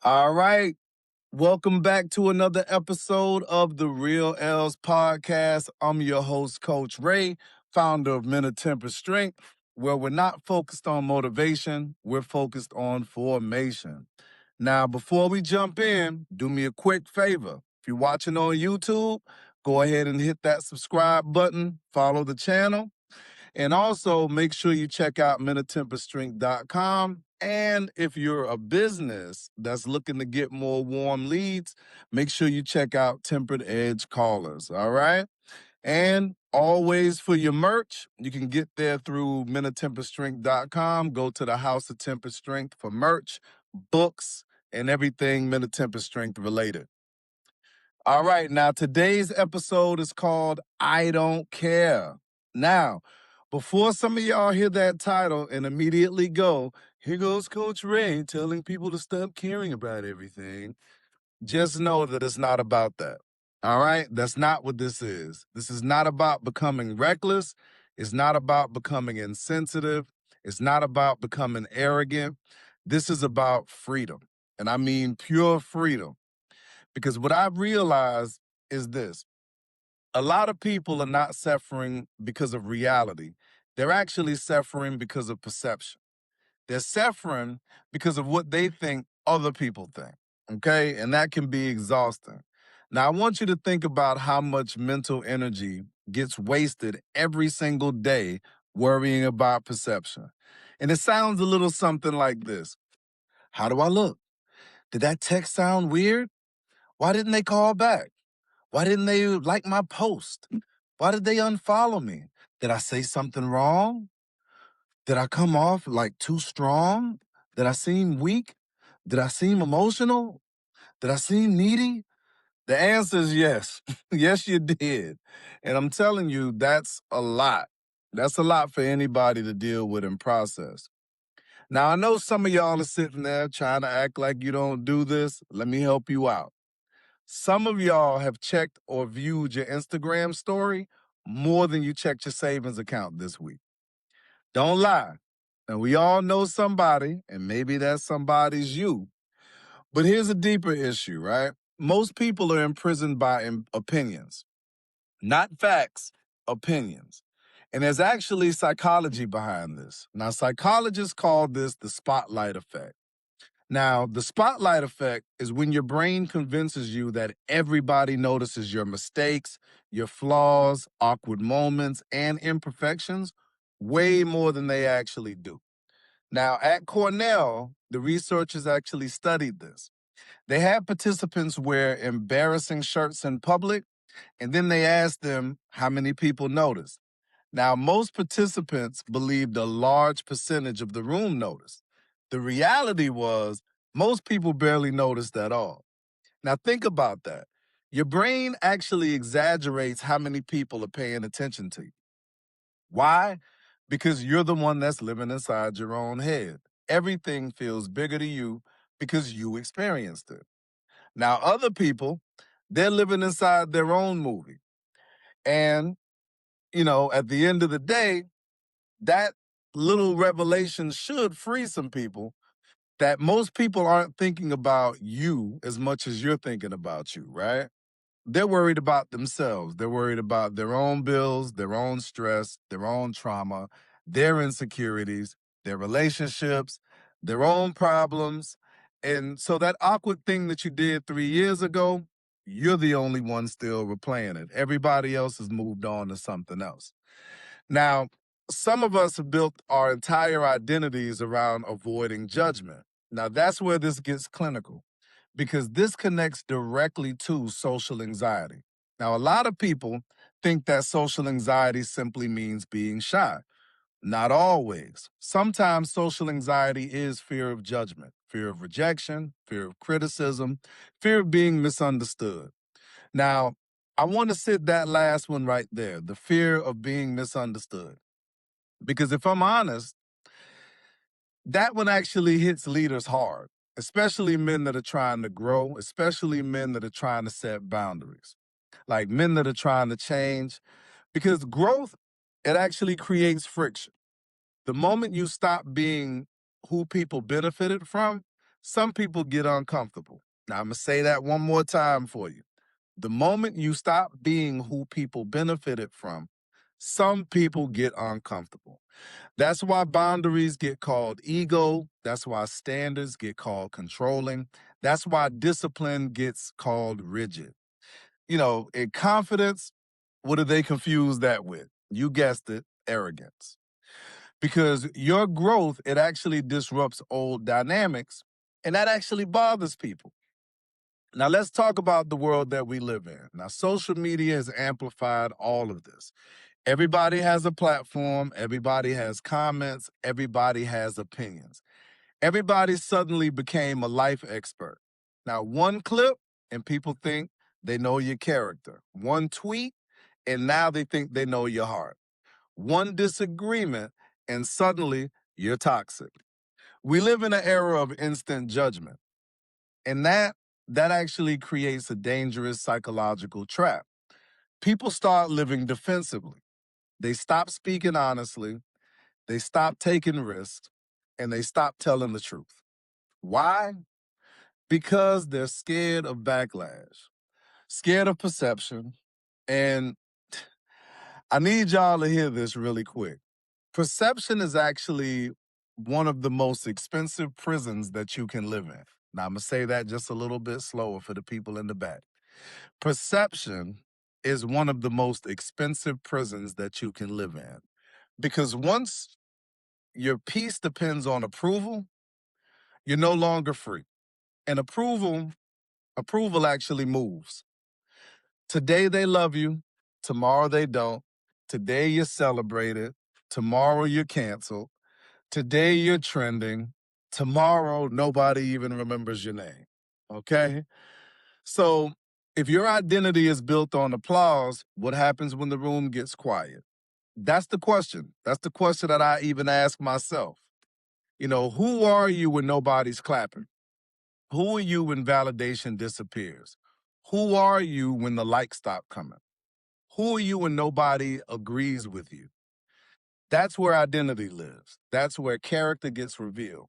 All right. Welcome back to another episode of the Real L's podcast. I'm your host, Coach Ray, founder of Men of Temper Strength, where we're not focused on motivation, we're focused on formation. Now, before we jump in, do me a quick favor. If you're watching on YouTube, go ahead and hit that subscribe button, follow the channel. And also make sure you check out menoftemperstrength.com. And if you're a business that's looking to get more warm leads, make sure you check out Tempered Edge Callers. All right. And always for your merch, you can get there through menoftemperstrength.com. Go to the House of Temper Strength for merch, books, and everything Men of Temper Strength related. All right, now today's episode is called I Don't Care. Now, before some of y'all hear that title and immediately go, here goes Coach Ray telling people to stop caring about everything, just know that it's not about that. All right, that's not what this is. This is not about becoming reckless. It's not about becoming insensitive. It's not about becoming arrogant. This is about freedom. And I mean pure freedom. Because what I've realized is this: a lot of people are not suffering because of reality. They're actually suffering because of perception. They're suffering because of what they think other people think. Okay. And that can be exhausting. Now, I want you to think about how much mental energy gets wasted every single day worrying about perception. And it sounds a little something like this: how do I look? Did that text sound weird? Why didn't they call back? Why didn't they like my post? Why did they unfollow me? Did I say something wrong? Did I come off like too strong? Did I seem weak? Did I seem emotional? Did I seem needy? The answer is yes. Yes, you did. And I'm telling you, that's a lot. That's a lot for anybody to deal with and process. Now, I know some of y'all are sitting there trying to act like you don't do this. Let me help you out. Some of y'all have checked or viewed your Instagram story more than you checked your savings account this week. Don't lie. And we all know somebody, and maybe that somebody's you. But here's a deeper issue, right? Most people are imprisoned by opinions, not facts, opinions. And there's actually psychology behind this. Now, psychologists call this the spotlight effect. Now, the spotlight effect is when your brain convinces you that everybody notices your mistakes, your flaws, awkward moments, and imperfections way more than they actually do. Now, at Cornell, the researchers actually studied this. They had participants wear embarrassing shirts in public, and then they asked them how many people noticed. Now, most participants believed a large percentage of the room noticed. The reality was most people barely noticed at all. Now, think about that. Your brain actually exaggerates how many people are paying attention to you. Why? Because you're the one that's living inside your own head. Everything feels bigger to you because you experienced it. Now, other people, they're living inside their own movie. And, at the end of the day, that little revelation should free some people that most people aren't thinking about you as much as you're thinking about you, right? They're worried about themselves. They're worried about their own bills, their own stress, their own trauma, their insecurities, their relationships, their own problems. And so that awkward thing that you did 3 years ago, you're the only one still replaying it. Everybody else has moved on to something else. Now, some of us have built our entire identities around avoiding judgment. Now, that's where this gets clinical because this connects directly to social anxiety. Now, a lot of people think that social anxiety simply means being shy. Not always. Sometimes social anxiety is fear of judgment, fear of rejection, fear of criticism, fear of being misunderstood. Now, I want to sit that last one right there, the fear of being misunderstood. Because if I'm honest, that one actually hits leaders hard, especially men that are trying to grow, especially men that are trying to set boundaries, like men that are trying to change. Because growth, it actually creates friction. The moment you stop being who people benefited from, some people get uncomfortable. Now, I'm going to say that one more time for you. The moment you stop being who people benefited from, some people get uncomfortable. That's why boundaries get called ego. That's why standards get called controlling. That's why discipline gets called rigid. In confidence, what do they confuse that with? You guessed it, arrogance. Because your growth, it actually disrupts old dynamics, and that actually bothers people. Now, let's talk about the world that we live in. Now, social media has amplified all of this. Everybody has a platform, everybody has comments, everybody has opinions. Everybody suddenly became a life expert. Now, one clip, and people think they know your character. One tweet, and now they think they know your heart. One disagreement, and suddenly you're toxic. We live in an era of instant judgment, and that actually creates a dangerous psychological trap. People start living defensively. They stop speaking honestly, they stop taking risks, and they stop telling the truth. Why? Because they're scared of backlash, scared of perception, and I need y'all to hear this really quick. Perception is actually one of the most expensive prisons that you can live in. Now, I'm going to say that just a little bit slower for the people in the back. Perception is one of the most expensive prisons that you can live in. Because once your peace depends on approval, you're no longer free. And approval actually moves. Today they love you, tomorrow they don't. Today you're celebrated, tomorrow you're canceled. Today you're trending, tomorrow nobody even remembers your name. Okay? So if your identity is built on applause, what happens when the room gets quiet? That's the question. That's the question that I even ask myself. Who are you when nobody's clapping? Who are you when validation disappears? Who are you when the likes stop coming? Who are you when nobody agrees with you? That's where identity lives. That's where character gets revealed.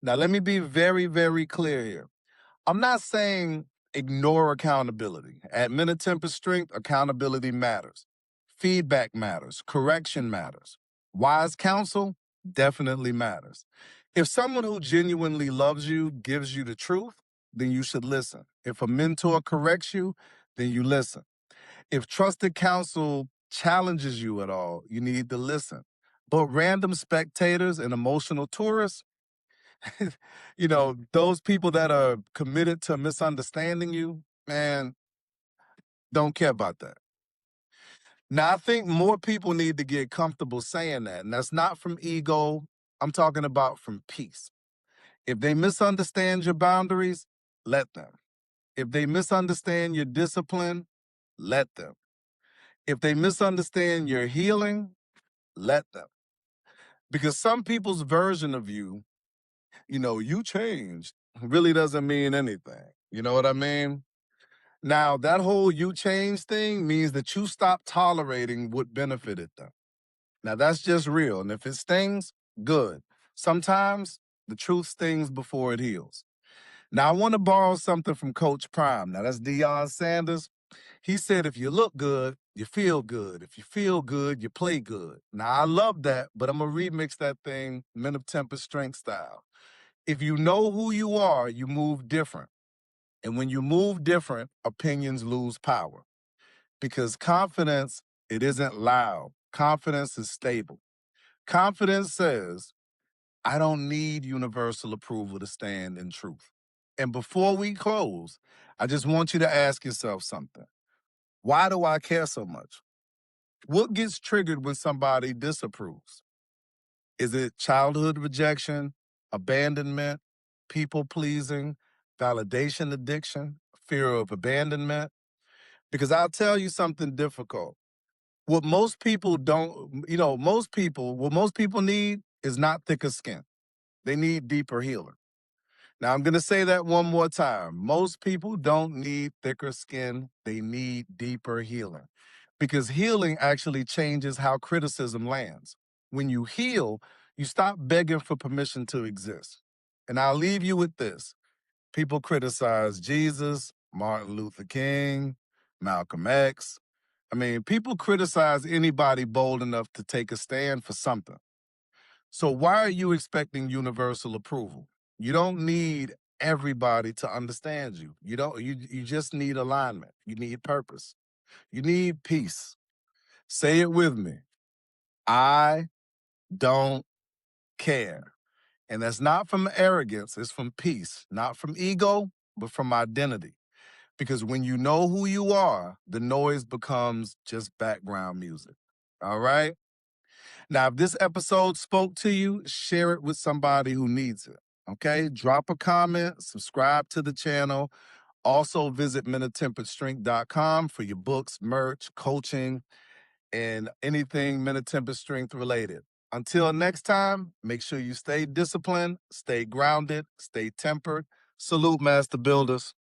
Now, let me be very, very clear here. I'm not saying ignore accountability. At Men of Temper Strength, accountability matters. Feedback matters. Correction matters. Wise counsel definitely matters. If someone who genuinely loves you gives you the truth, then you should listen. If a mentor corrects you, then you listen. If trusted counsel challenges you at all, you need to listen. But random spectators and emotional tourists, those people that are committed to misunderstanding you, man, don't care about that. Now, I think more people need to get comfortable saying that. And that's not from ego. I'm talking about from peace. If they misunderstand your boundaries, let them. If they misunderstand your discipline, let them. If they misunderstand your healing, let them. Because some people's version of you, you changed, really doesn't mean anything. You know what I mean? Now, that whole you change thing means that you stop tolerating what benefited them. Now, that's just real. And if it stings, good. Sometimes the truth stings before it heals. Now, I want to borrow something from Coach Prime. Now, that's Deion Sanders. He said, if you look good, you feel good. If you feel good, you play good. Now, I love that, but I'm going to remix that thing Men of Temper Strength style. If you know who you are, you move different. And when you move different, opinions lose power. Because confidence, it isn't loud. Confidence is stable. Confidence says, I don't need universal approval to stand in truth. And before we close, I just want you to ask yourself something. Why do I care so much? What gets triggered when somebody disapproves? Is it childhood rejection, abandonment, people pleasing, validation addiction, fear of abandonment? Because I'll tell you something difficult. What most people don't, what most people need is not thicker skin. They need deeper healing. Now, I'm going to say that one more time. Most people don't need thicker skin. They need deeper healing because healing actually changes how criticism lands. When you heal, you stop begging for permission to exist. And I'll leave you with this. People criticize Jesus, Martin Luther King, Malcolm X. I mean, people criticize anybody bold enough to take a stand for something. So why are you expecting universal approval? You don't need everybody to understand you. You just need alignment. You need purpose. You need peace. Say it with me. I don't care. And that's not from arrogance, it's from peace, not from ego, but from identity. Because when you know who you are, the noise becomes just background music. All right? Now, if this episode spoke to you, share it with somebody who needs it. Okay? Drop a comment, subscribe to the channel. Also, visit MenATemperedStrength.com for your books, merch, coaching, and anything Men of Tempered Strength related. Until next time, make sure you stay disciplined, stay grounded, stay tempered. Salute, Master Builders.